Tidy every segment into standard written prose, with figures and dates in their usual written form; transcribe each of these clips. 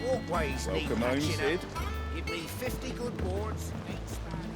Walkways need Welcome home, patching Sid. up. Give me 50 good boards, 8 Spaniards.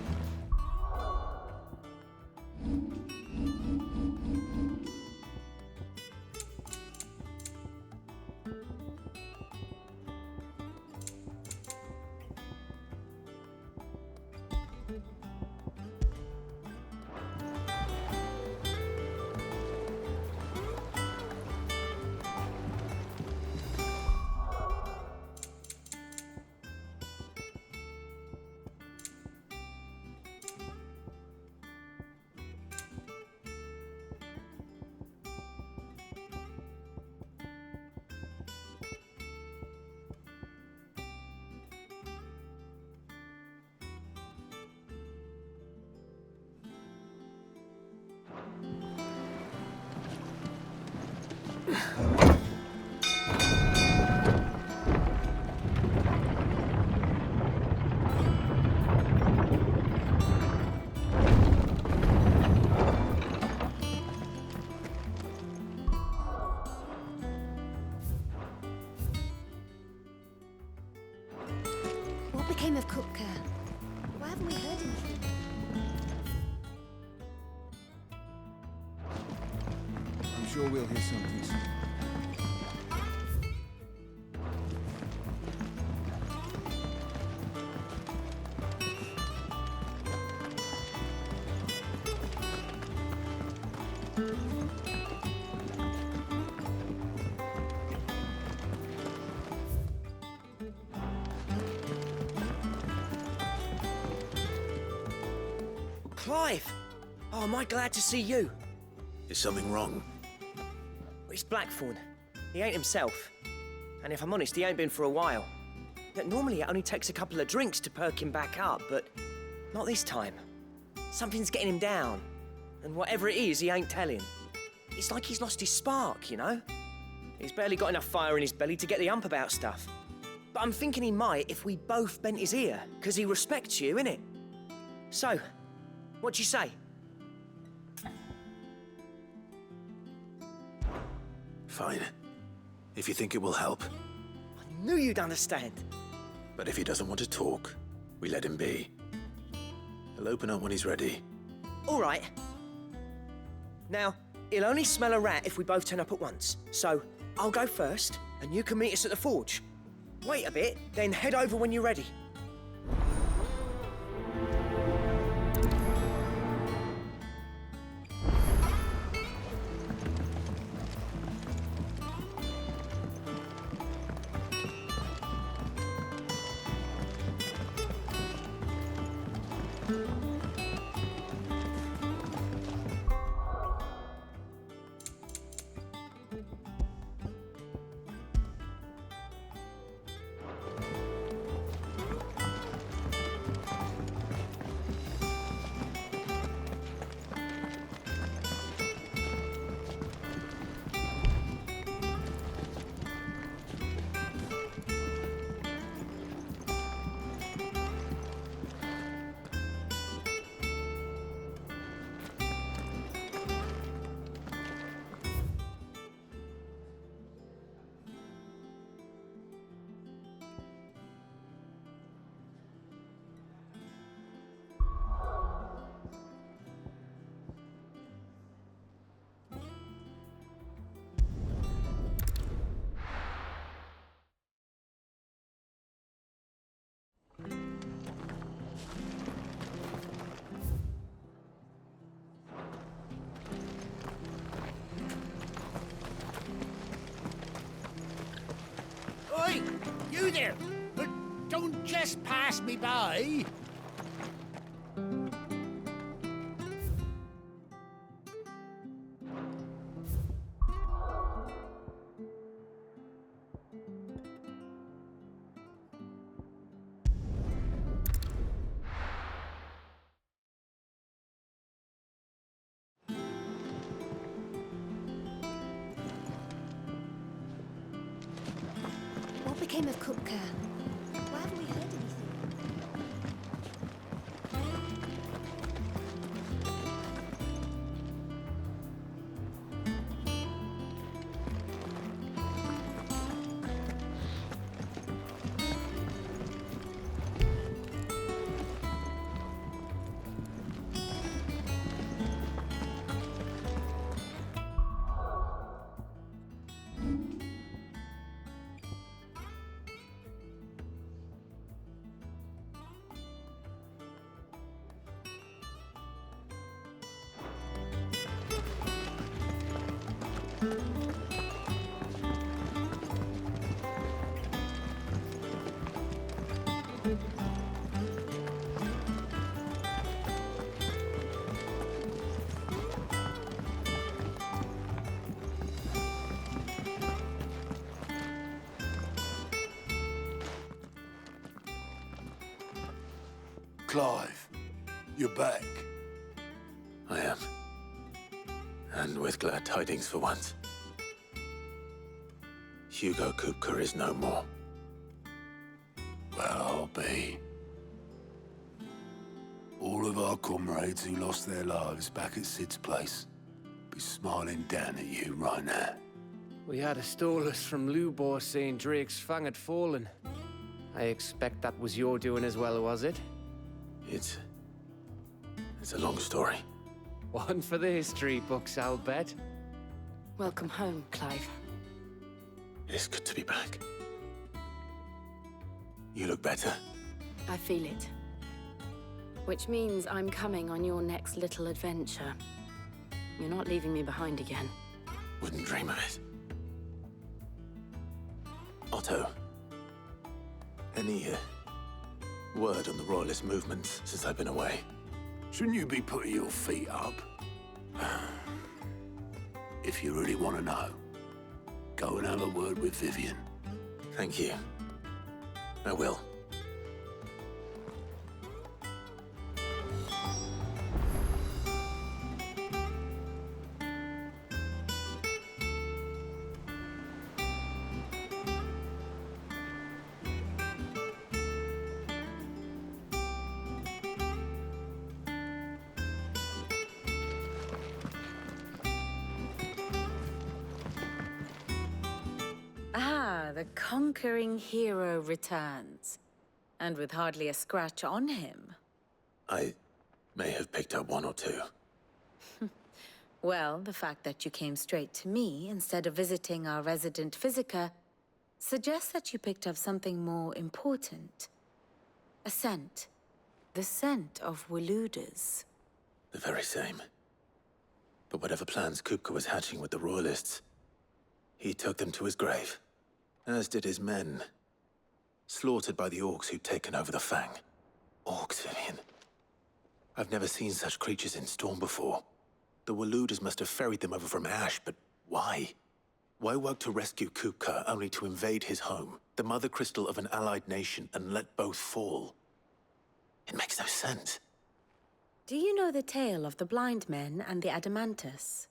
What became of Kupka? Why haven't we heard anything? I'm sure we'll hear something soon. Clive! Oh, am I glad to see you? Is something wrong? It's Blackthorn. He ain't himself. And if I'm honest, he ain't been for a while. Normally it only takes a couple of drinks to perk him back up, but not this time. Something's getting him down. And whatever it is, he ain't telling. It's like he's lost his spark, you know? He's barely got enough fire in his belly to get the ump about stuff. But I'm thinking he might if we both bent his ear, because he respects you, innit? So, what do you say? Fine. If you think it will help. I knew you'd understand. But if he doesn't want to talk, we let him be. He'll open up when he's ready. All right. Now, he'll only smell a rat if we both turn up at once. So, I'll go first, and you can meet us at the forge. Wait a bit, then head over when you're ready. Oi! You there! But don't just pass me by! What became of Kupka? Why haven't we heard anything? Clive, you're back. I am. And with glad tidings for once. Hugo Kupka is no more. Well, I'll be. All of our comrades who lost their lives back at Sid's place be smiling down at you right now. We had a stolus from Lubor saying Drake's fang had fallen. I expect that was your doing as well, was it? It's a long story. One for the history books, I'll bet. Welcome home, Clive. It's good to be back. You look better. I feel it. Which means I'm coming on your next little adventure. You're not leaving me behind again. Wouldn't dream of it. Otto, any word on the Royalist movements since I've been away? Shouldn't you be putting your feet up? If you really want to know, go and have a word with Vivian. Thank you. I will. Ah, the conquering hero returns. And with hardly a scratch on him. I may have picked up one or two. Well, the fact that you came straight to me instead of visiting our resident physiker suggests that you picked up something more important. A scent. The scent of Waludas. The very same. But whatever plans Kupka was hatching with the Royalists, he took them to his grave. As did his men. Slaughtered by the orcs who'd taken over the Fang. Orcs, Vivian. I've never seen such creatures in Storm before. The Waludas must have ferried them over from Ash, but why? Why work to rescue Kupka only to invade his home, the mother crystal of an allied nation, and let both fall? It makes no sense. Do you know the tale of the blind men and the Adamantus?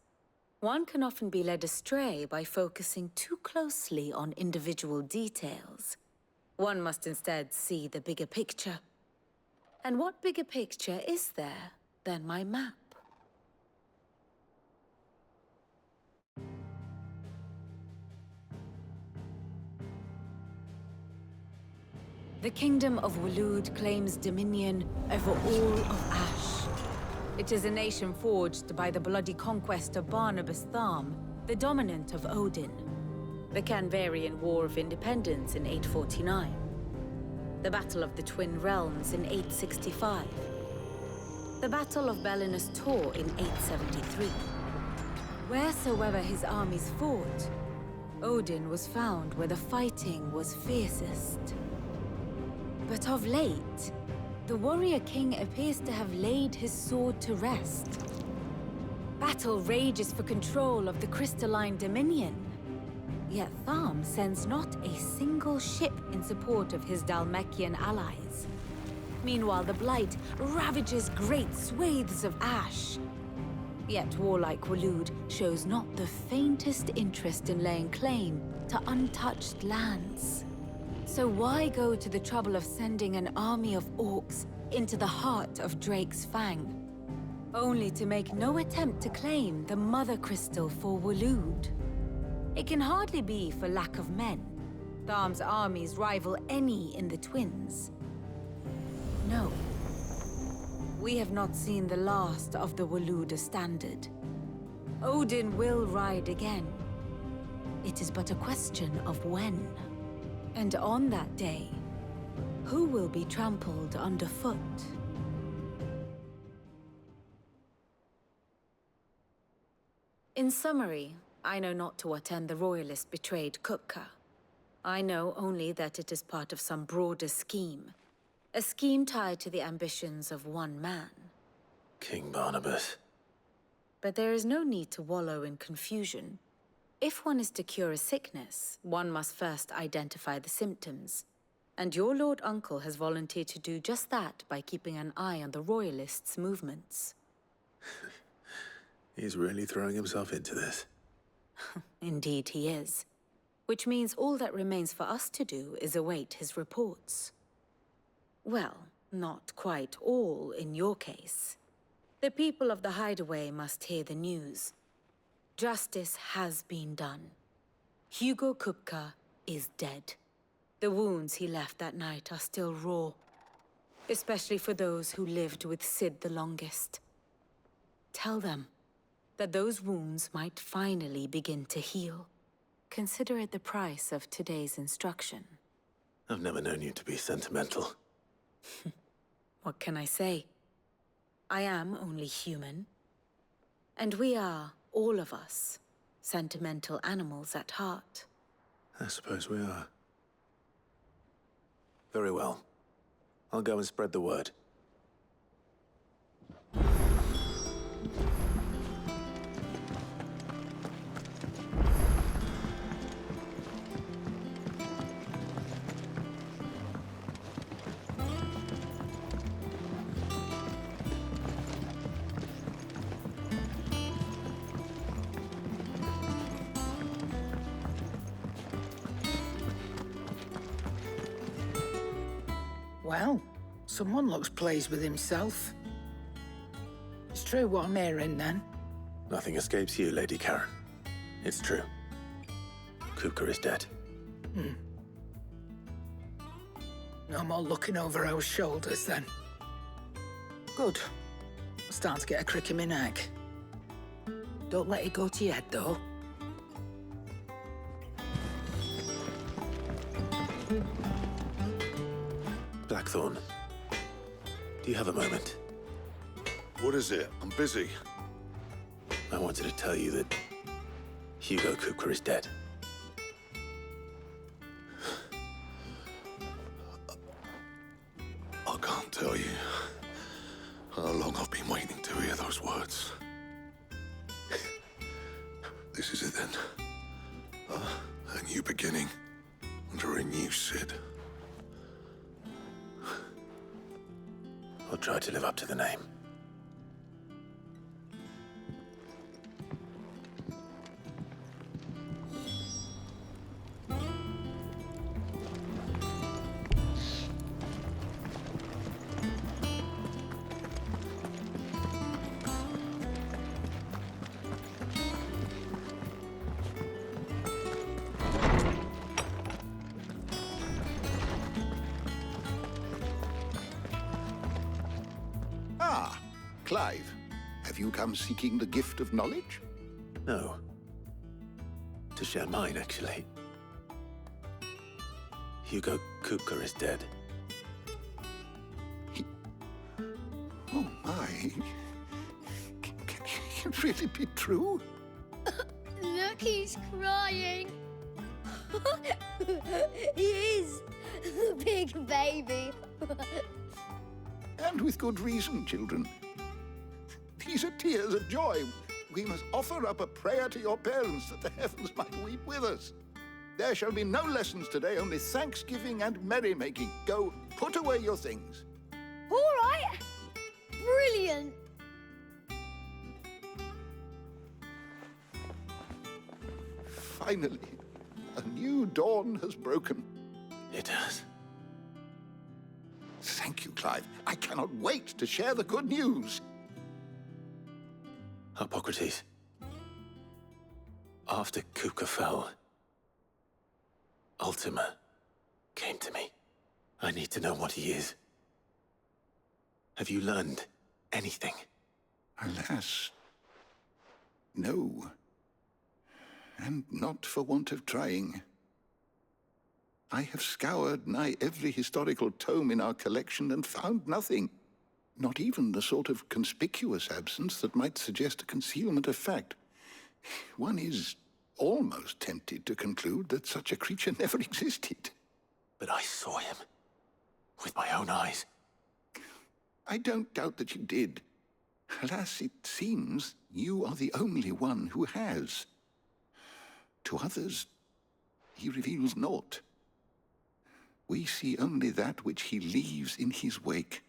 One can often be led astray by focusing too closely on individual details. One must instead see the bigger picture. And what bigger picture is there than my map? The Kingdom of Waloed claims dominion over all of Ash. It is a nation forged by the bloody conquest of Barnabas Tharm, the dominant of Odin. The Canvarian War of Independence in 849. The Battle of the Twin Realms in 865. The Battle of Belinus Tor in 873. Wheresoever his armies fought, Odin was found where the fighting was fiercest. But of late, the warrior king appears to have laid his sword to rest. Battle rages for control of the crystalline dominion. Yet Tharm sends not a single ship in support of his Dhalmekian allies. Meanwhile, the Blight ravages great swathes of Ash. Yet warlike Waloed shows not the faintest interest in laying claim to untouched lands. So why go to the trouble of sending an army of orcs into the heart of Drake's Fang, only to make no attempt to claim the Mother Crystal for Waloed? It can hardly be for lack of men. Tharm's armies rival any in the Twins. No. We have not seen the last of the Waluda standard. Odin will ride again. It is but a question of when. And on that day, who will be trampled underfoot? In summary, I know not to what end the Royalists betrayed Kupka. I know only that it is part of some broader scheme. A scheme tied to the ambitions of one man. King Barnabas. But there is no need to wallow in confusion. If one is to cure a sickness, one must first identify the symptoms. And your Lord Uncle has volunteered to do just that by keeping an eye on the Royalists' movements. He's really throwing himself into this. Indeed he is. Which means all that remains for us to do is await his reports. Well, not quite all in your case. The people of the Hideaway must hear the news. Justice has been done. Hugo Kupka is dead. The wounds he left that night are still raw, especially for those who lived with Sid the longest. Tell them that those wounds might finally begin to heal. Consider it the price of today's instruction. I've never known you to be sentimental. What can I say? I am only human. And we are, all of us, sentimental animals at heart. I suppose we are. Very well. I'll go and spread the word. Well, someone looks pleased with himself. It's true what I'm hearing, then. Nothing escapes you, Lady Karen. It's true. Kupka is dead. No more looking over our shoulders, then. Good. I'm starting to get a crick in my neck. Don't let it go to your head, though. Blackthorn, do you have a moment? What is it? I'm busy. I wanted to tell you that Hugo Kupka is dead. I can't tell you how long I've been waiting to hear those words. This is it then. A new beginning under a new Sid. I'll try to live up to the name. Ah, Clive. Have you come seeking the gift of knowledge? No. To share mine, actually. Hugo Kupka is dead. Oh, my. Can it really be true? Look, he's crying. He is. The big baby. And with good reason, children. These are tears of joy. We must offer up a prayer to your parents that the heavens might weep with us. There shall be no lessons today, only thanksgiving and merrymaking. Go, put away your things. All right. Brilliant. Finally, a new dawn has broken. It has. Thank you, Clive. I cannot wait to share the good news. Hippocrates. After Kupka fell, Ultima came to me. I need to know what he is. Have you learned anything? Alas, no. And not for want of trying. I have scoured nigh every historical tome in our collection and found nothing. Not even the sort of conspicuous absence that might suggest a concealment of fact. One is almost tempted to conclude that such a creature never existed. But I saw him. With my own eyes. I don't doubt that you did. Alas, it seems you are the only one who has. To others, he reveals naught. We see only that which he leaves in his wake,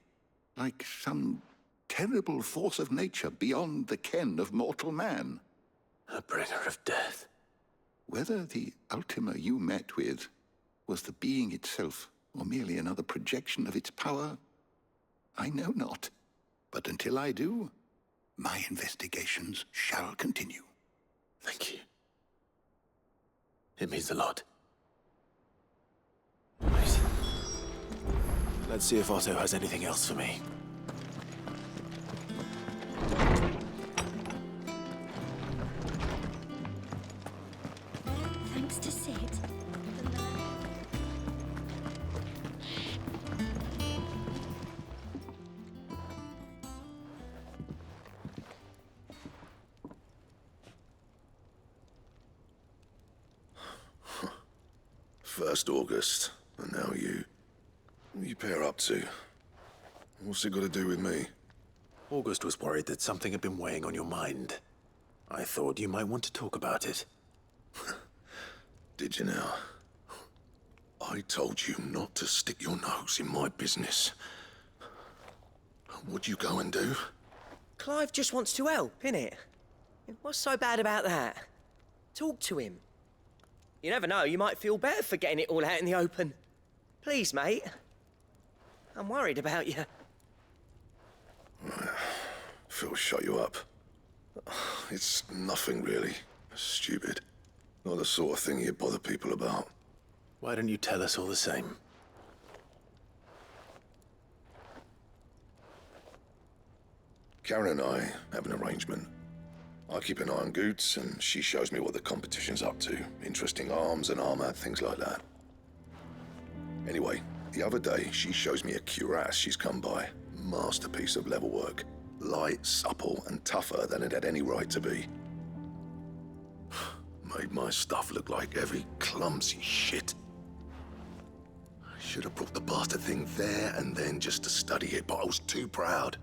like some terrible force of nature beyond the ken of mortal man. A bringer of death. Whether the Ultima you met with was the being itself, or merely another projection of its power, I know not. But until I do, my investigations shall continue. Thank you. It means a lot. Right. Let's see if Otto has anything else for me. Thanks to Sid. First August, and now you. What are you pair up to? What's it got to do with me? August was worried that something had been weighing on your mind. I thought you might want to talk about it. Did you now? I told you not to stick your nose in my business. What'd you go and do? Clive just wants to help, innit? What's so bad about that? Talk to him. You never know, you might feel better for getting it all out in the open. Please, mate. I'm worried about you. Phil shut you up. It's nothing really. Stupid. Not the sort of thing you bother people about. Why don't you tell us all the same? Karen and I have an arrangement. I keep an eye on Goots, and she shows me what the competition's up to. Interesting arms and armor, things like that. Anyway, the other day, she shows me a cuirass she's come by. Masterpiece of level work. Light, supple, and tougher than it had any right to be. Made my stuff look like heavy, clumsy shit. I should have brought the bastard thing there and then just to study it, but I was too proud.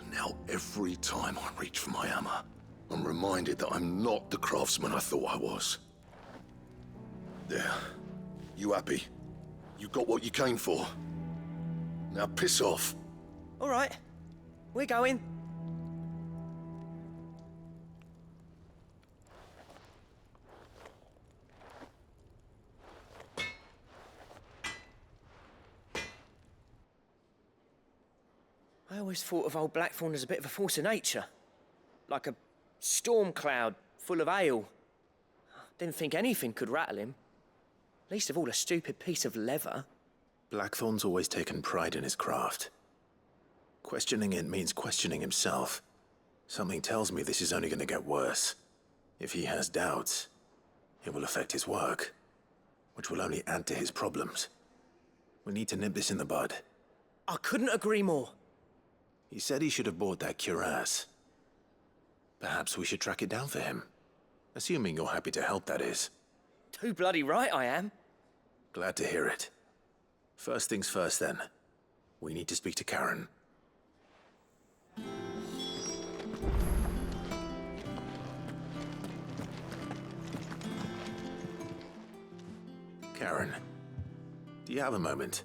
Now, every time I reach for my hammer, I'm reminded that I'm not the craftsman I thought I was. There. You happy? You got what you came for. Now piss off. All right. We're going. I always thought of old Blackthorn as a bit of a force of nature. Like a storm cloud full of ale. Didn't think anything could rattle him. Least of all a stupid piece of leather. Blackthorn's always taken pride in his craft. Questioning it means questioning himself. Something tells me this is only going to get worse. If he has doubts, it will affect his work, which will only add to his problems. We need to nip this in the bud. I couldn't agree more. He said he should have bought that cuirass. Perhaps we should track it down for him. Assuming you're happy to help, that is. Too bloody right I am. Glad to hear it. First things first, then. We need to speak to Karen. Karen, do you have a moment?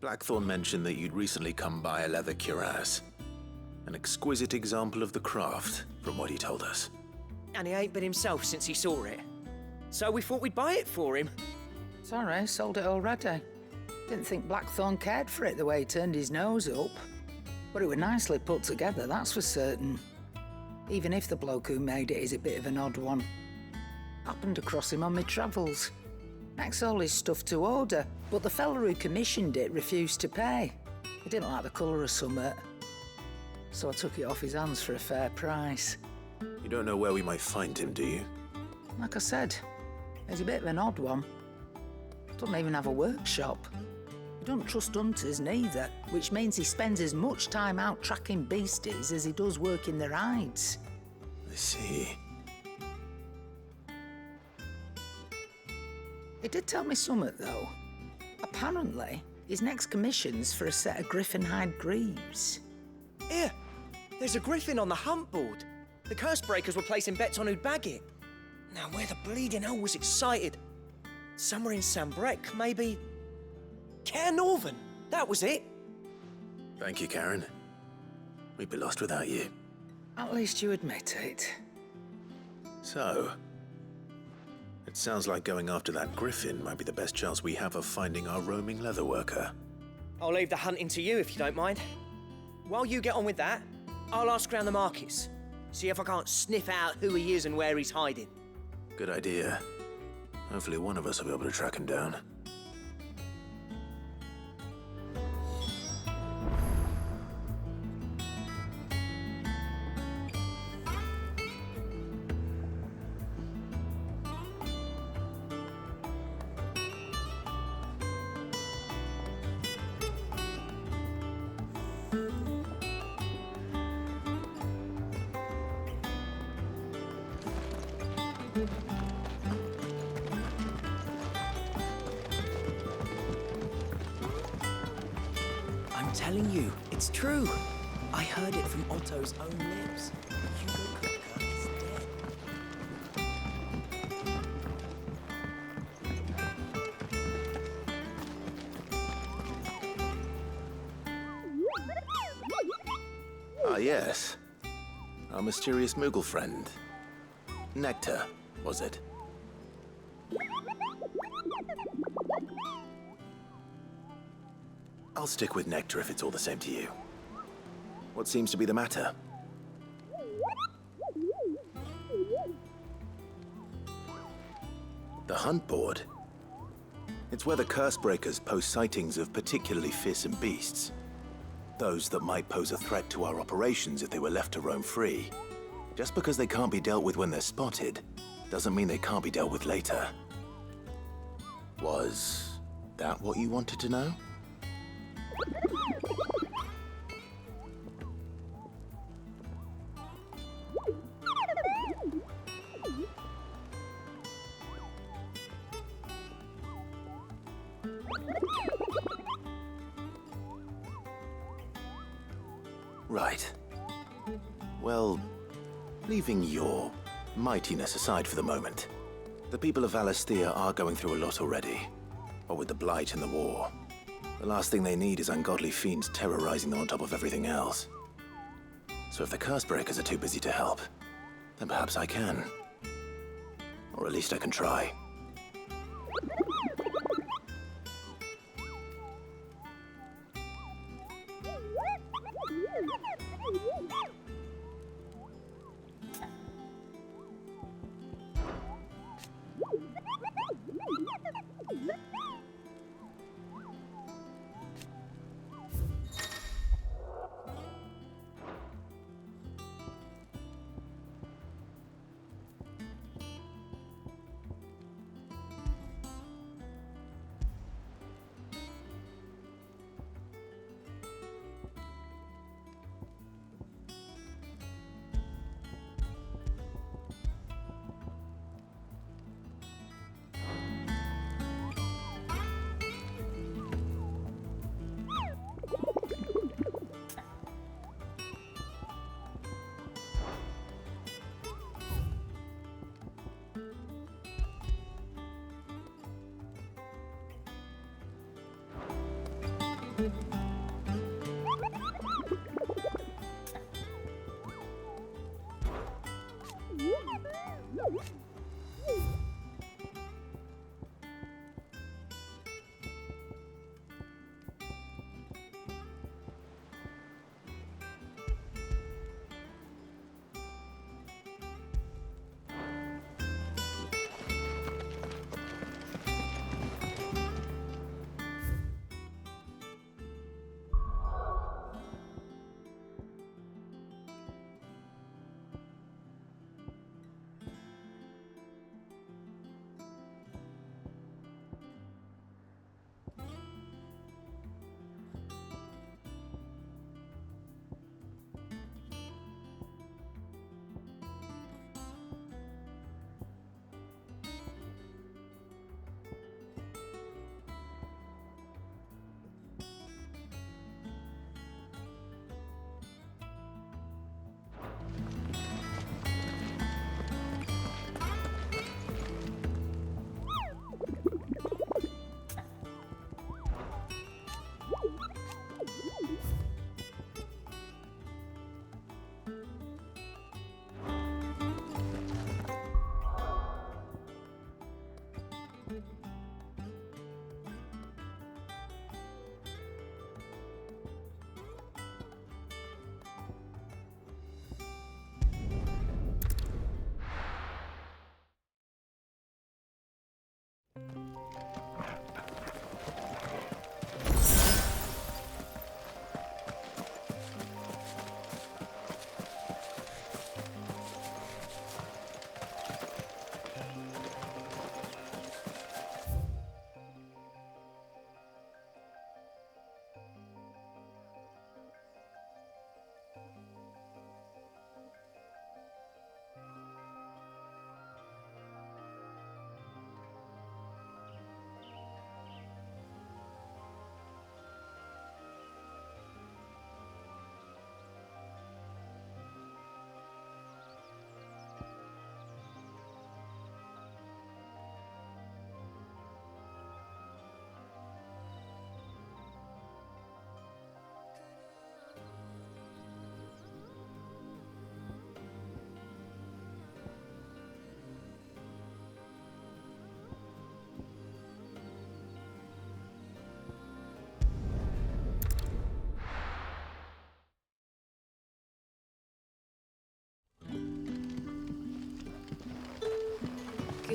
Blackthorn mentioned that you'd recently come by a leather cuirass. An exquisite example of the craft, from what he told us. And he ain't been himself since he saw it. So we thought we'd buy it for him. Sorry, sold it already. Didn't think Blackthorn cared for it the way he turned his nose up. But it was nicely put together, that's for certain. Even if the bloke who made it is a bit of an odd one. Happened across him on my travels. Next all his stuff to order, but the fella who commissioned it refused to pay. He didn't like the colour of summit. So I took it off his hands for a fair price. You don't know where we might find him, do you? Like I said, he's a bit of an odd one. Doesn't even have a workshop. He don't trust hunters neither, which means he spends as much time out tracking beasties as he does working their hides. I see. He did tell me something, though. Apparently, His next commission's for a set of griffin hide greaves. Here, there's a griffin on the hunt board. The curse breakers were placing bets on who'd bag it. Now, where the bleeding hell was it sighted? Somewhere in Sambrec, maybe... Care Northern, that was it. Thank you, Karen. We'd be lost without you. At least you admit it. So, it sounds like going after that griffin might be the best chance we have of finding our roaming leatherworker. I'll leave the hunting to you if you don't mind. While you get on with that, I'll ask around the markets. See if I can't sniff out who he is and where he's hiding. Good idea. Hopefully one of us will be able to track him down. I'm telling you, it's true. I heard it from Otto's own lips. Hugo Kupka is dead. Ah, yes. Our mysterious Moogle friend. Nectar, was it? I'll stick with Nectar if it's all the same to you. What seems to be the matter? The hunt board? It's where the curse breakers post sightings of particularly fearsome beasts. Those that might pose a threat to our operations if they were left to roam free. Just because they can't be dealt with when they're spotted, doesn't mean they can't be dealt with later. Was that what you wanted to know? Right. Well, leaving your mightiness aside for the moment, the people of Valisthea are going through a lot already. What with the Blight and the war. The last thing they need is ungodly fiends terrorizing them on top of everything else. So if the curse breakers are too busy to help, then perhaps I can. Or at least I can try.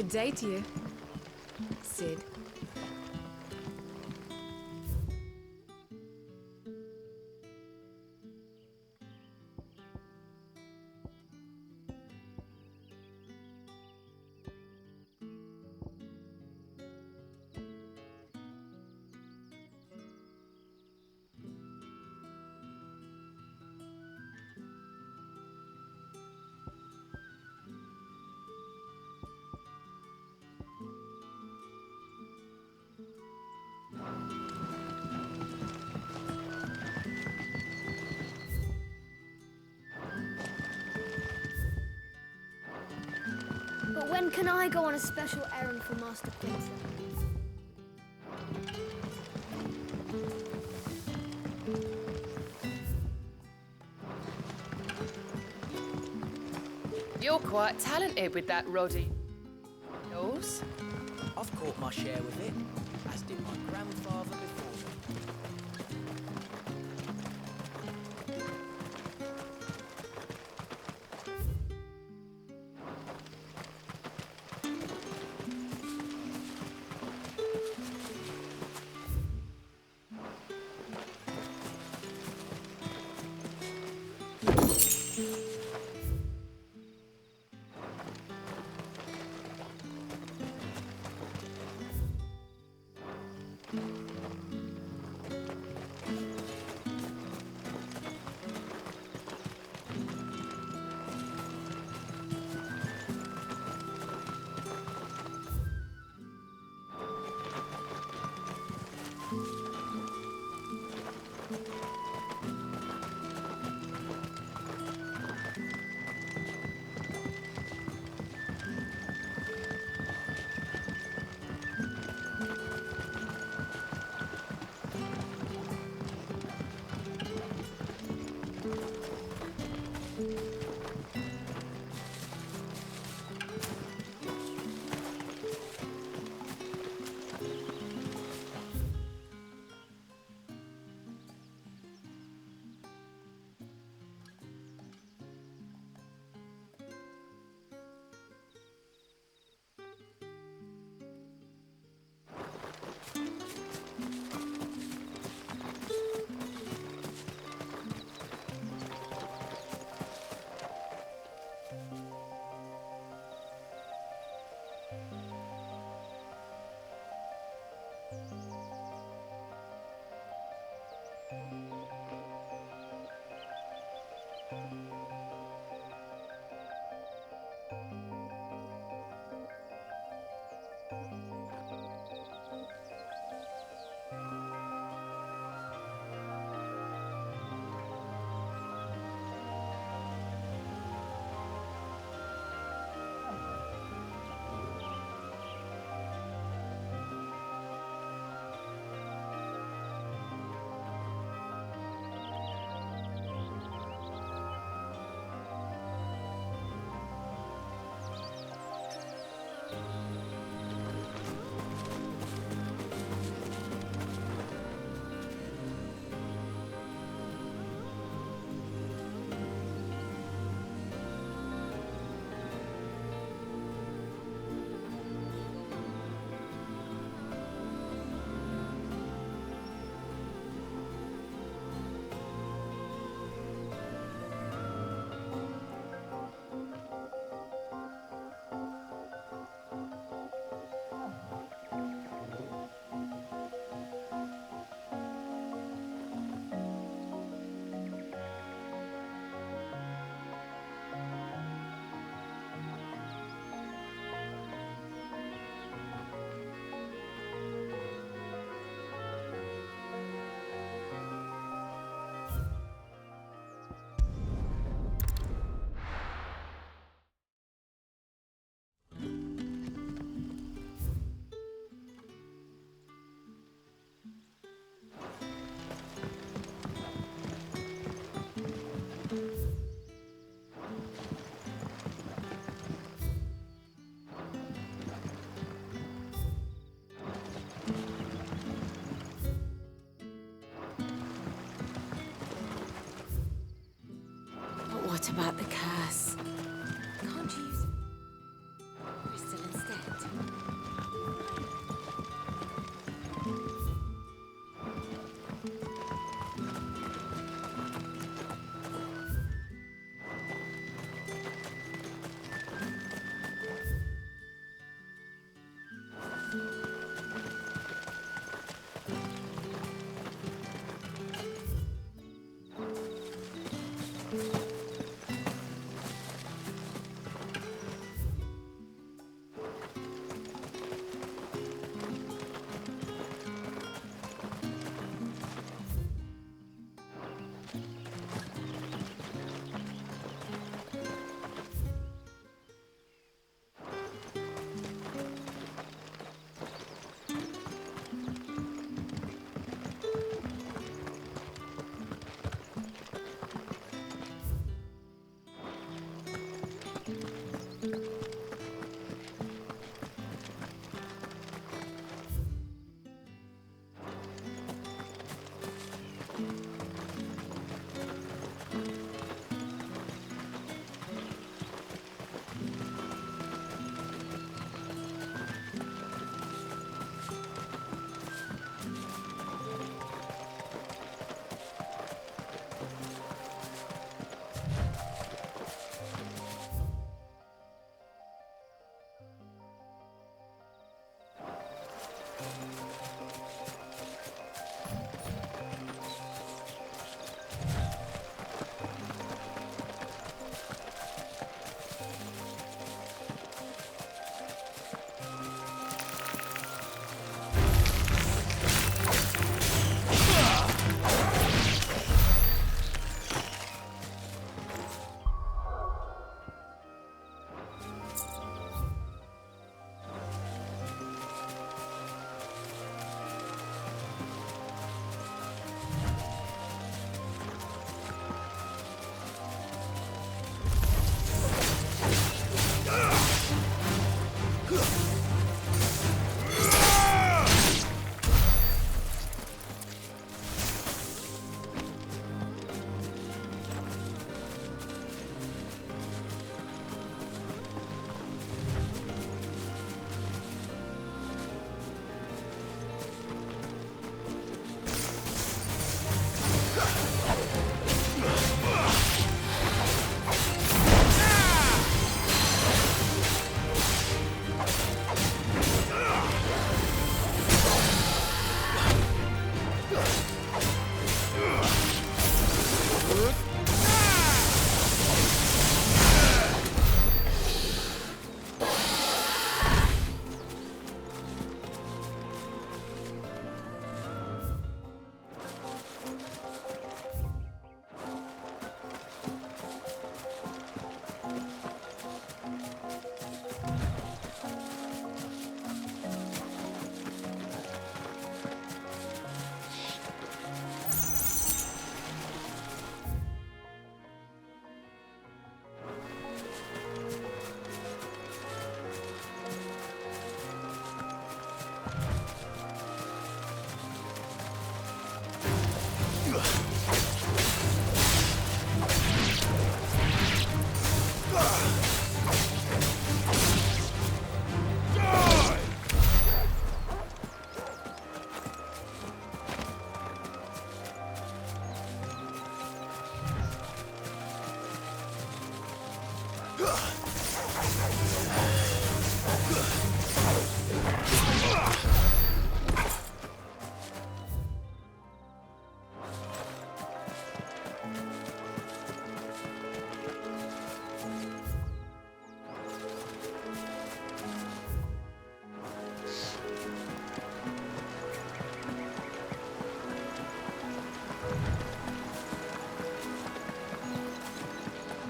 Good day to you, Sid. But when can I go on a special errand for Master Quinton? You're quite talented with that Roddy. Yours? I've caught my share with it, as did my grandfather before me. What about the curse? Can't you use crystal instead?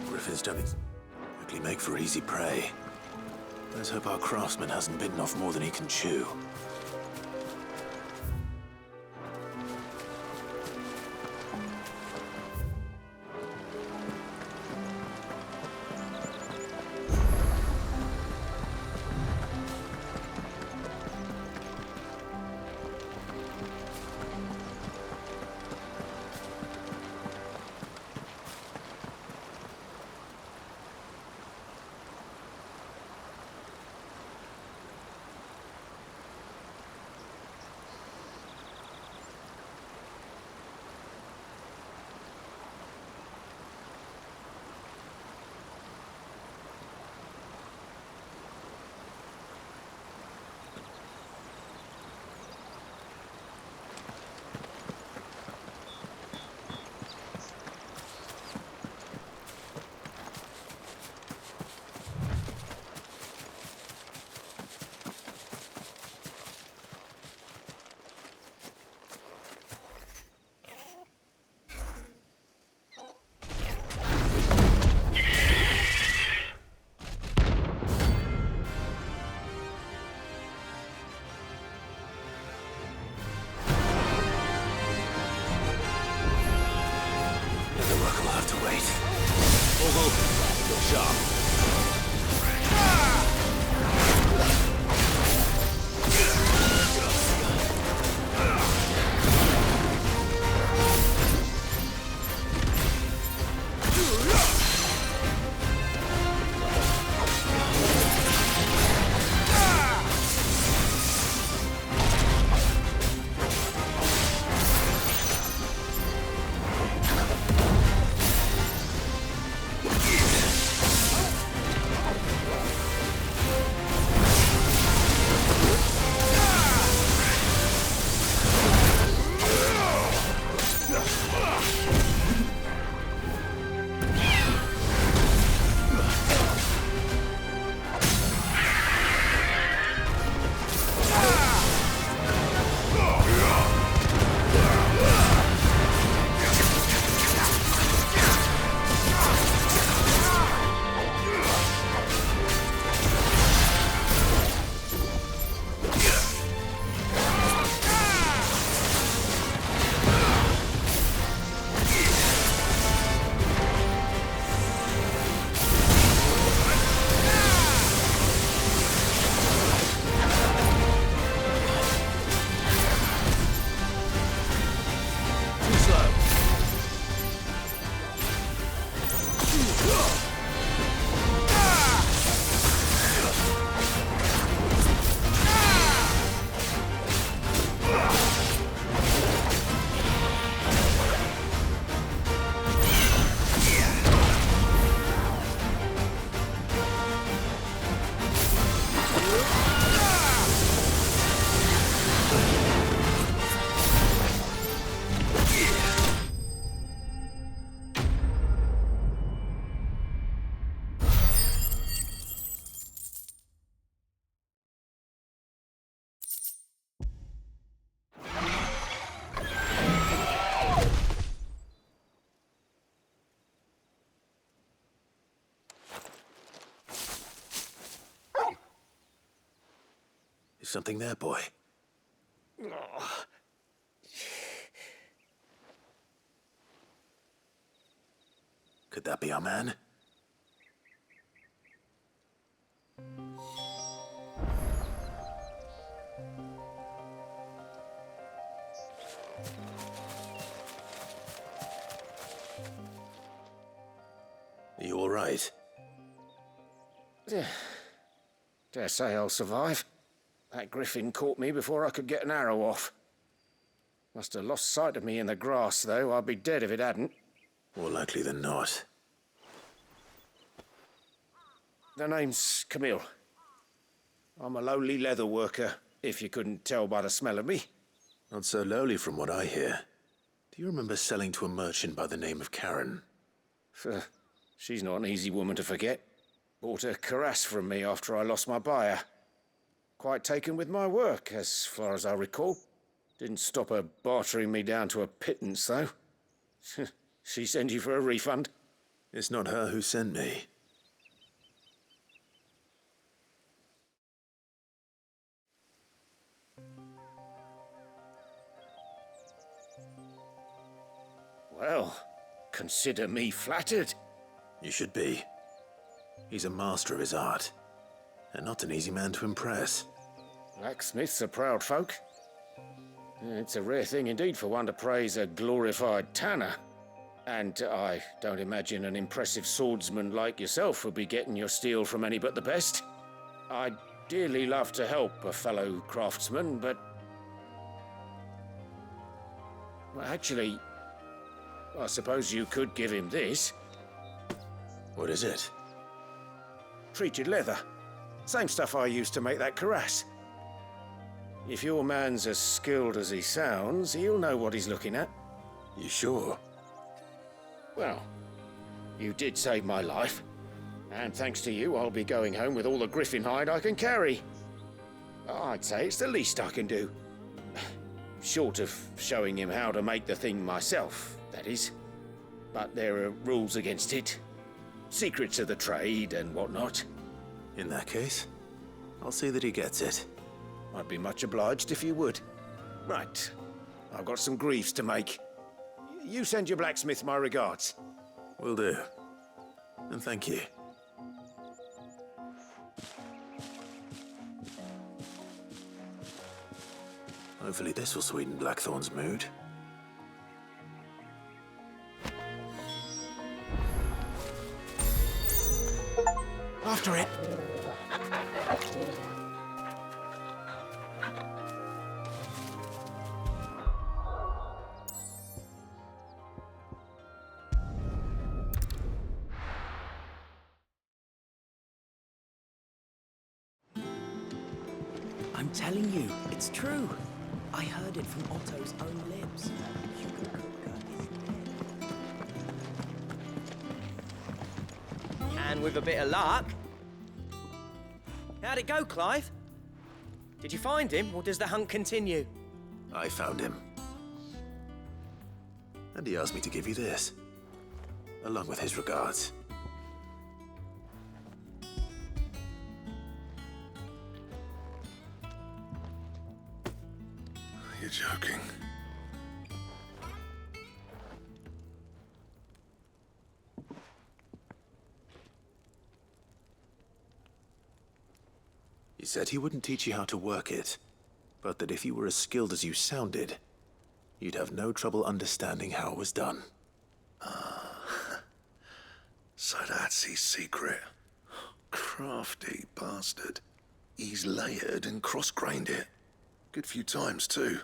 Griffin's stomachs quickly make for easy prey. Let's hope our craftsman hasn't bitten off more than he can chew. Is something there, boy? Could that be our man? Are you all right? Dare say I'll survive. That griffin caught me before I could get an arrow off. Must have lost sight of me in the grass, though. I'd be dead if it hadn't. More likely than not. The name's Camille. I'm a lowly leather worker, if you couldn't tell by the smell of me. Not so lowly from what I hear. Do you remember selling to a merchant by the name of Karen? She's not an easy woman to forget. Bought a cuirass from me after I lost my buyer. Quite taken with my work, as far as I recall. Didn't stop her bartering me down to a pittance, though. She sent you for a refund? It's not her who sent me. Well, consider me flattered. You should be. He's a master of his art, and not an easy man to impress. Blacksmiths are proud folk. It's a rare thing indeed for one to praise a glorified tanner. And I don't imagine an impressive swordsman like yourself would be getting your steel from any but the best. I'd dearly love to help a fellow craftsman, but... Well, actually, I suppose you could give him this. What is it? Treated leather. Same stuff I used to make that cuirass. If your man's as skilled as he sounds, he'll know what he's looking at. You sure? Well, you did save my life. And thanks to you, I'll be going home with all the griffin hide I can carry. I'd say it's the least I can do. Short of showing him how to make the thing myself, that is. But there are rules against it. Secrets of the trade and whatnot. In that case, I'll see that he gets it. I'd be much obliged if you would. Right. I've got some griefs to make. You send your blacksmith my regards. Will do. And thank you. Hopefully this will sweeten Blackthorn's mood. After it. I'm telling you, it's true. I heard it from Otto's own lips. Kupka is dead. And with a bit of luck... How'd it go, Clive? Did you find him, or does the hunt continue? I found him. And he asked me to give you this, along with his regards. You're joking. He said he wouldn't teach you how to work it, but that if you were as skilled as you sounded, you'd have no trouble understanding how it was done. So that's his secret. Crafty bastard. He's layered and cross-grained it. Good few times, too.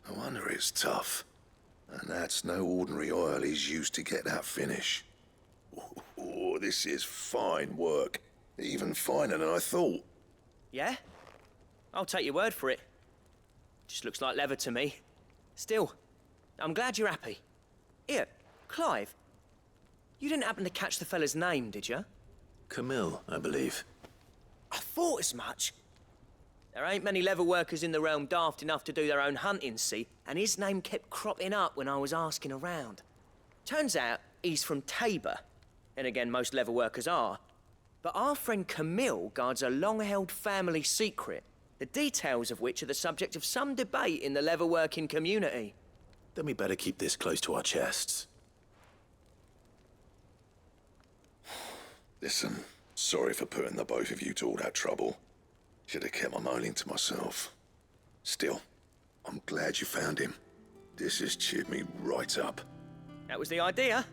No wonder it's tough. And that's no ordinary oil he's used to get that finish. Oh, this is fine work. Even finer than I thought. Yeah? I'll take your word for it. Just looks like leather to me. Still, I'm glad you're happy. Here, Clive, you didn't happen to catch the fella's name, did you? Camille, I believe. I thought as much. There ain't many leather workers in the realm daft enough to do their own hunting, see? And his name kept cropping up when I was asking around. Turns out he's from Tabor. And again, most leather workers are. But our friend Camille guards a long-held family secret, the details of which are the subject of some debate in the leather-working community. Then we better keep this close to our chests. Listen, sorry for putting the both of you to all that trouble. Should have kept my moaning to myself. Still, I'm glad you found him. This has cheered me right up. That was the idea.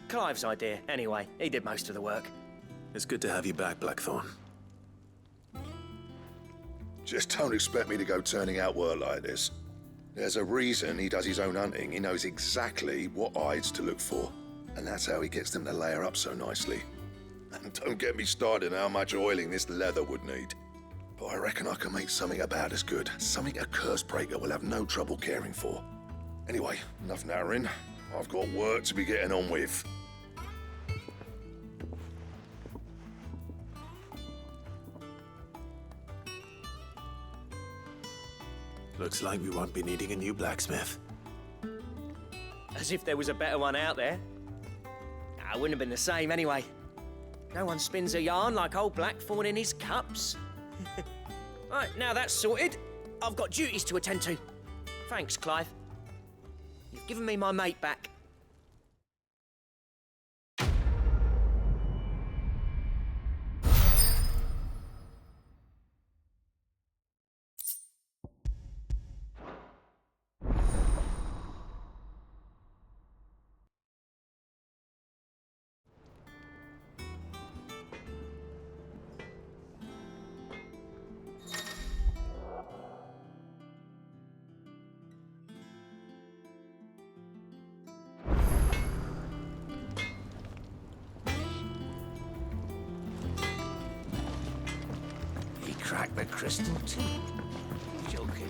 Clive's idea, anyway. He did most of the work. It's good to have you back, Blackthorn. Just don't expect me to go turning out work like this. There's a reason he does his own hunting. He knows exactly what hides to look for. And that's how he gets them to layer up so nicely. And don't get me started on how much oiling this leather would need. But I reckon I can make something about as good. Something a curse breaker will have no trouble caring for. Anyway, enough nattering. I've got work to be getting on with. Looks like we won't be needing a new blacksmith. As if there was a better one out there. Nah, it wouldn't have been the same anyway. No one spins a yarn like old Blackthorn in his cups. Right, now that's sorted, I've got duties to attend to. Thanks, Clive. You've given me my mate back. He cracked the crystal too. Joking.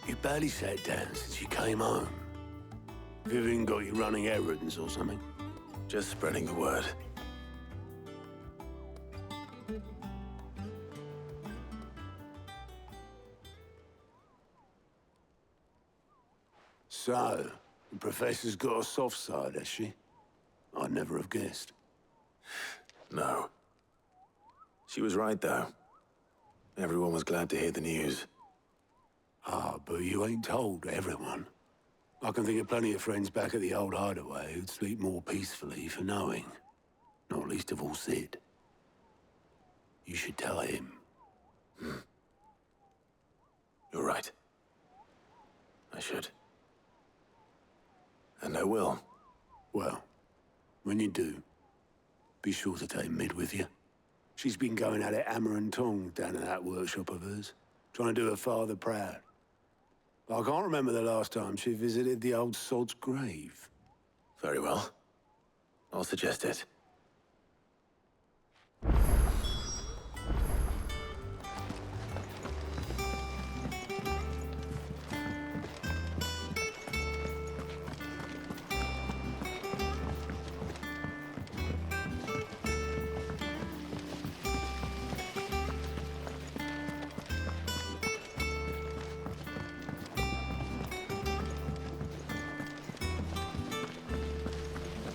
You barely sat down since you came home. Vivian got you running errands or something? Just spreading the word. So, the Professor's got a soft side, has she? I'd never have guessed. No. She was right, though. Everyone was glad to hear the news. Ah, but you ain't told everyone. I can think of plenty of friends back at the old hideaway who'd sleep more peacefully for knowing. Not least of all Sid. You should tell him. You're right. I should. And I will. Well, when you do, be sure to take Mid with you. She's been going at it hammer and tongs down at that workshop of hers, trying to do her father proud. I can't remember the last time she visited the old sod's grave. Very well. I'll suggest it.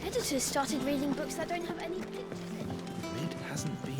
Editors started reading books that don't have any pictures in. Mid hasn't been.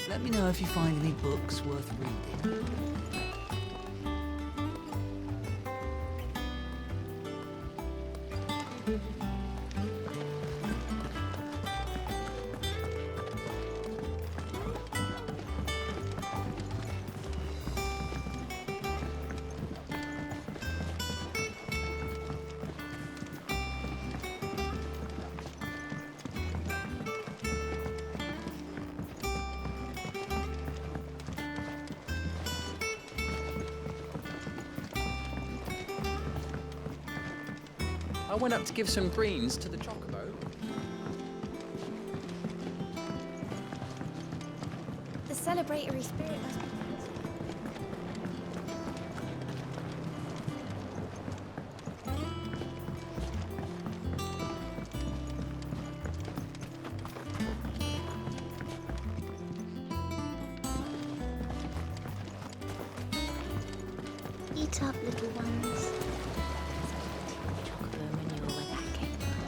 Let me know if you find any books worth reading. I went up to give some greens to the chocobo. The celebratory spirit must be present. Eat up, little ones. Chocolate manure where that came from.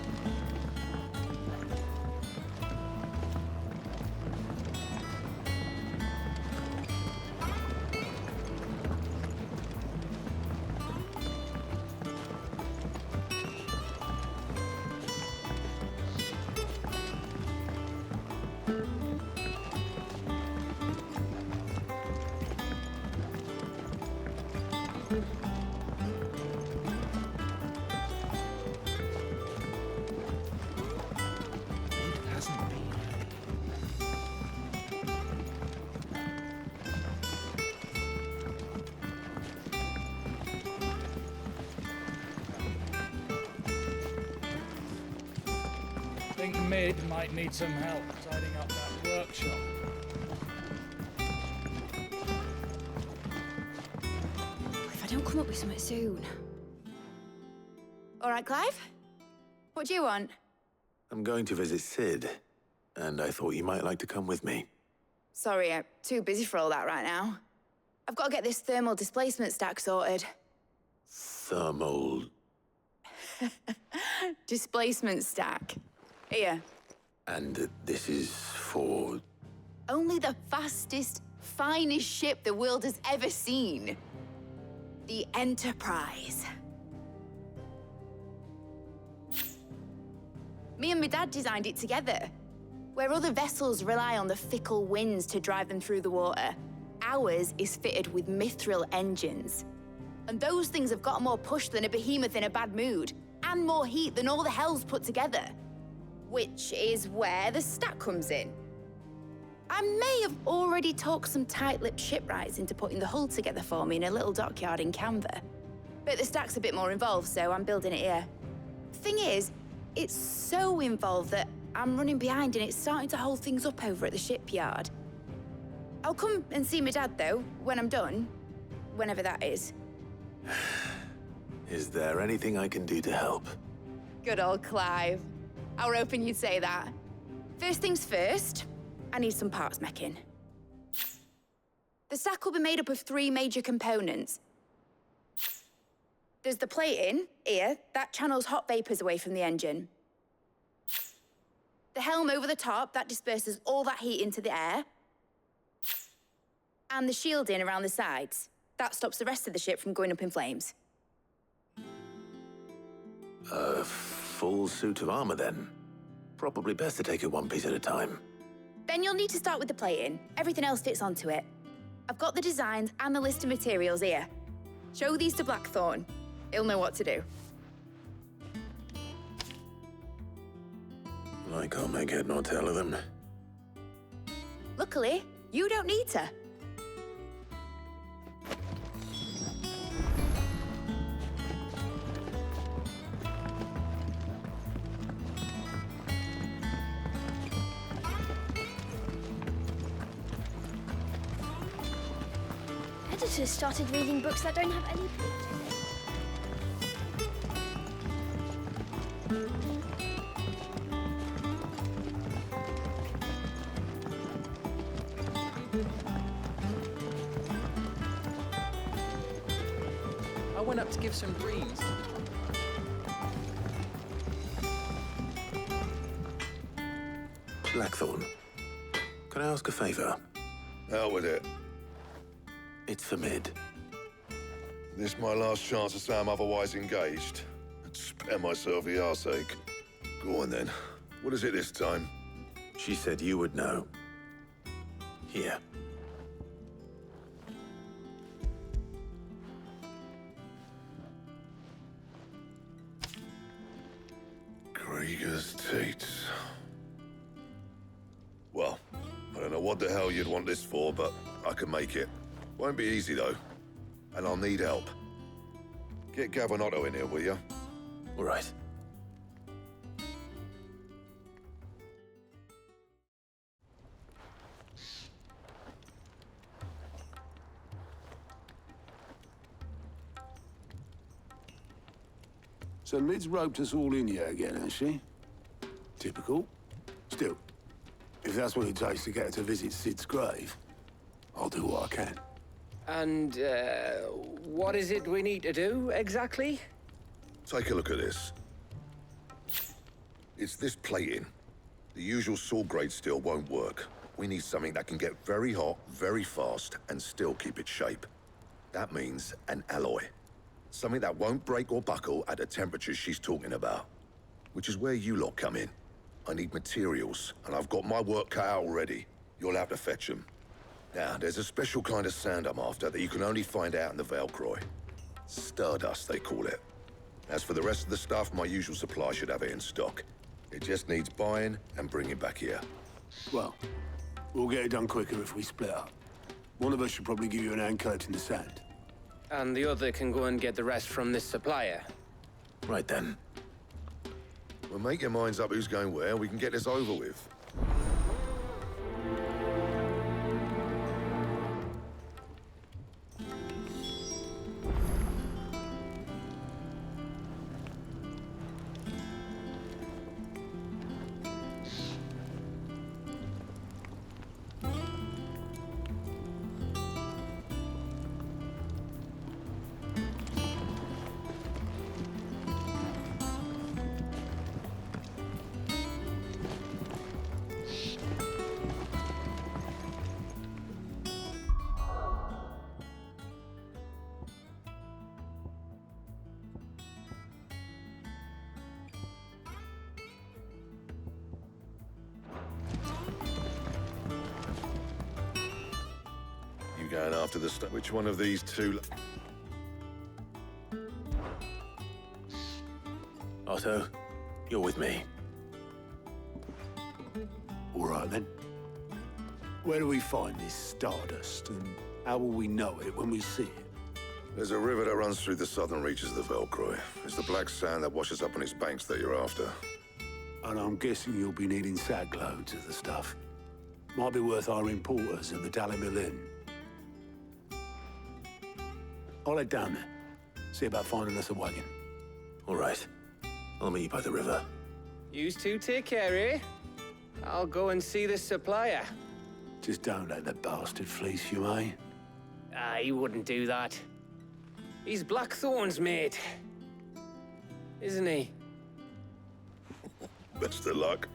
Think Mid might need some help tidying up that workshop. If I don't come up with something soon. All right, Clive? What do you want? I'm going to visit Sid, and I thought you might like to come with me. Sorry, I'm too busy for all that right now. I've got to get this thermal displacement stack sorted. Thermal... Displacement stack. Here. And this is for... Only the fastest, finest ship the world has ever seen. The Enterprise. Me and my dad designed it together. Where other vessels rely on the fickle winds to drive them through the water, ours is fitted with mithril engines. And those things have got more push than a behemoth in a bad mood, and more heat than all the hells put together. Which is where the stack comes in. I may have already talked some tight-lipped shipwrights into putting the hull together for me in a little dockyard in Canva. But the stack's a bit more involved, so I'm building it here. Thing is, it's so involved that I'm running behind and it's starting to hold things up over at the shipyard. I'll come and see my dad, though, when I'm done. Whenever that is. Is there anything I can do to help? Good old Clive. I were hoping you'd say that. First things first, I need some parts meching. The stack will be made up of 3 major components. There's the plating, here, that channels hot vapors away from the engine. The helm over the top, that disperses all that heat into the air. And the shielding around the sides, that stops the rest of the ship from going up in flames. A full suit of armor, then? Probably best to take it one piece at a time. Then you'll need to start with the plating. Everything else fits onto it. I've got the designs and the list of materials here. Show these to Blackthorn. He'll know what to do. I can't make head nor tail of them. Luckily, you don't need to. Editors started reading books that don't have any plot in it. I went up to give some greens. Blackthorn, can I ask a favor? Hell with it. It's for Mid. This my last chance to say I'm otherwise engaged. I'd spare myself the arseache. Go on then. What is it this time? She said you would know. Here. Krieger's teats. Well, I don't know what the hell you'd want this for, but I can make it. Won't be easy, though. And I'll need help. Get Gavin-Otto in here, will you? All right. So Mid's roped us all in here again, has she? Typical. Still, if that's what it takes to get her to visit Sid's grave, I'll do what I can. And, what is it we need to do, exactly? Take a look at this. It's this plating. The usual saw-grade steel won't work. We need something that can get very hot, very fast, and still keep its shape. That means an alloy. Something that won't break or buckle at the temperatures she's talking about. Which is where you lot come in. I need materials, and I've got my work cut out already. You'll have to fetch them. Now, there's a special kind of sand I'm after that you can only find out in the Velcroy. Stardust, they call it. As for the rest of the stuff, my usual supply should have it in stock. It just needs buying and bringing back here. Well, we'll get it done quicker if we split up. One of us should probably give you an hand collecting the sand. And the other can go and get the rest from this supplier. Right then. Well, make your minds up who's going where, we can get this over with. Going after the stuff. Which one of these two? Otto, you're with me. All right, then. Where do we find this stardust, and how will we know it when we see it? There's a river that runs through the southern reaches of the Velcroy. It's the black sand that washes up on its banks that you're after. And I'm guessing you'll be needing sack loads of the stuff. Might be worth hiring porters at the Dally Mill Inn. I'll head down there. See about finding us a wagon. All right. I'll meet you by the river. Yous two take care, eh? I'll go and see this supplier. Just don't let the bastard fleece you, eh? He wouldn't do that. He's Blackthorn's mate. Isn't he? Best of luck.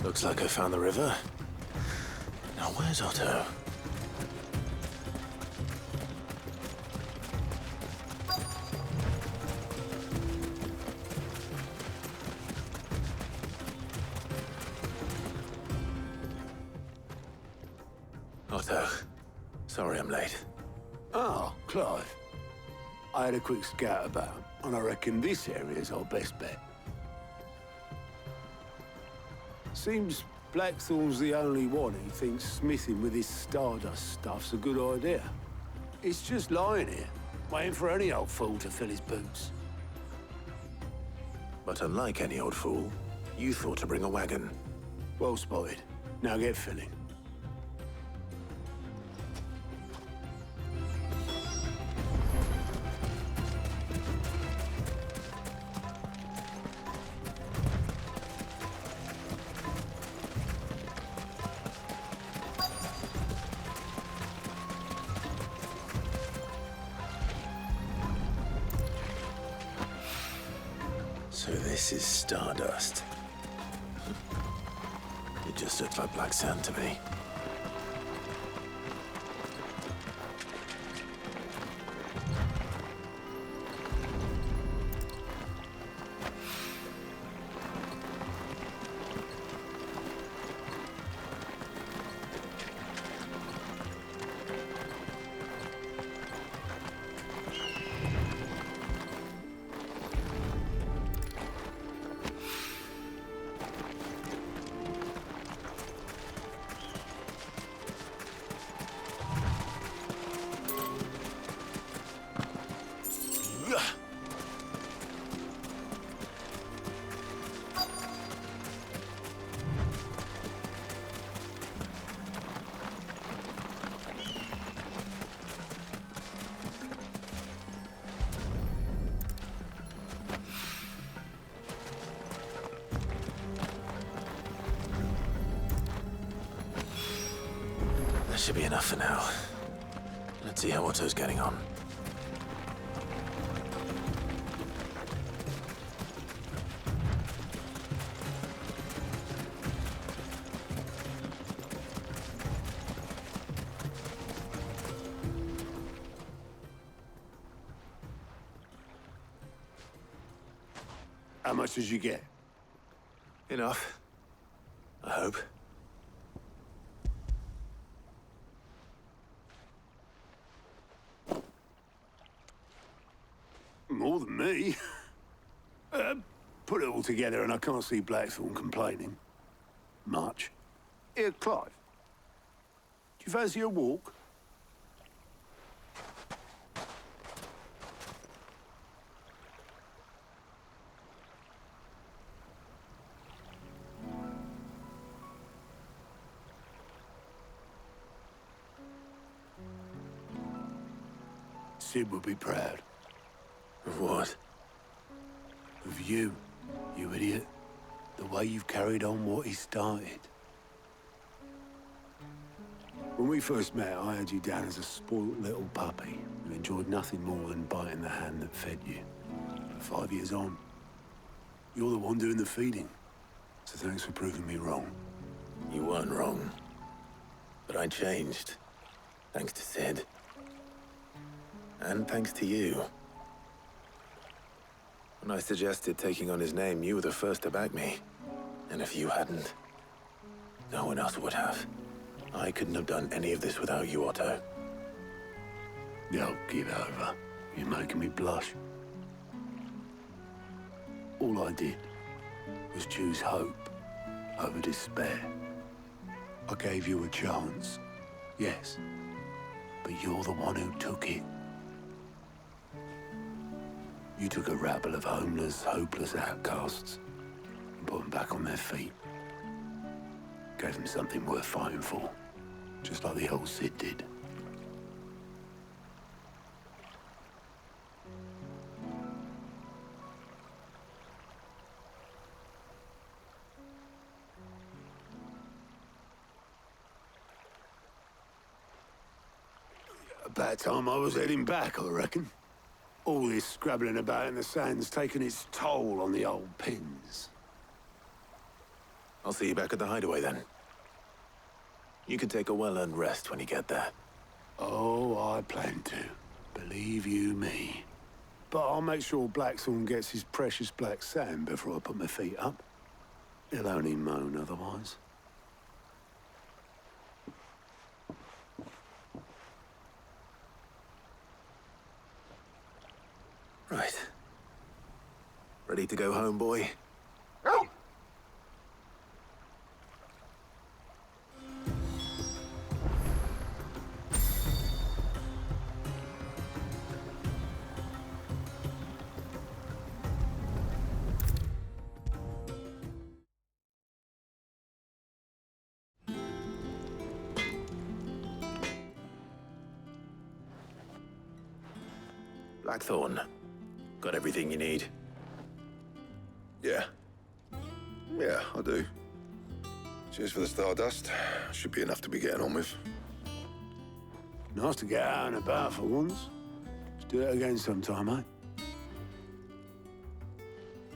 Looks like I found the river. Now where's Otto? Otto, sorry I'm late. Oh, Clive. I had a quick scout about, and I reckon this area's our best bet. Seems Blackthorn's the only one who thinks smithing with this stardust stuff's a good idea. It's just lying here, waiting for any old fool to fill his boots. But unlike any old fool, you thought to bring a wagon. Well spotted. Now get filling. So this is stardust. It just looks like black sand to me. should be enough for now. Let's see how Otto's getting on. How much did you get? Enough. I hope. More than me. Put it all together and I can't see Blackthorn complaining. Much. Here, Clive. Do you fancy a walk? Sid would be proud. Of what? Of you, you idiot. The way you've carried on what he started. When we first met, I had you down as a spoilt little puppy who enjoyed nothing more than biting the hand that fed you. But 5 years on, you're the one doing the feeding. So thanks for proving me wrong. You weren't wrong. But I changed. Thanks to Sid. And thanks to you. When I suggested taking on his name, you were the first to back me. And if you hadn't, no one else would have. I couldn't have done any of this without you, Otto. Yo, give over. You're making me blush. All I did was choose hope over despair. I gave you a chance, yes, but you're the one who took it. You took a rabble of homeless, hopeless outcasts and put them back on their feet. Gave them something worth fighting for, just like the old Sid did. About time I was heading back, I reckon. All this scrabbling about in the sand's taken its toll on the old pins. I'll see you back at the hideaway then. You can take a well-earned rest when you get there. Oh, I plan to. Believe you me. But I'll make sure Blackthorn gets his precious black sand before I put my feet up. He'll only moan otherwise. Right. Ready to go home, boy? Blackthorn. Got everything you need? Yeah. Yeah, I do. Cheers for the stardust. Should be enough to be getting on with. Nice to get out and about for once. Let's do it again sometime, eh?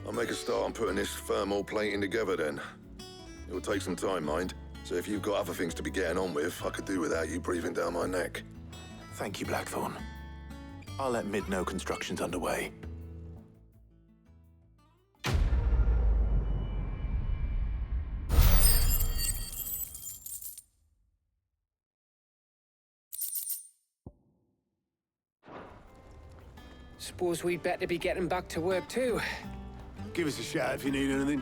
I'll make a start on putting this thermal plating together then. It will take some time, mind. So if you've got other things to be getting on with, I could do without you breathing down my neck. Thank you, Blackthorn. I'll let Mid know construction's underway. Suppose we'd better be getting back to work too. Give us a shout if you need anything.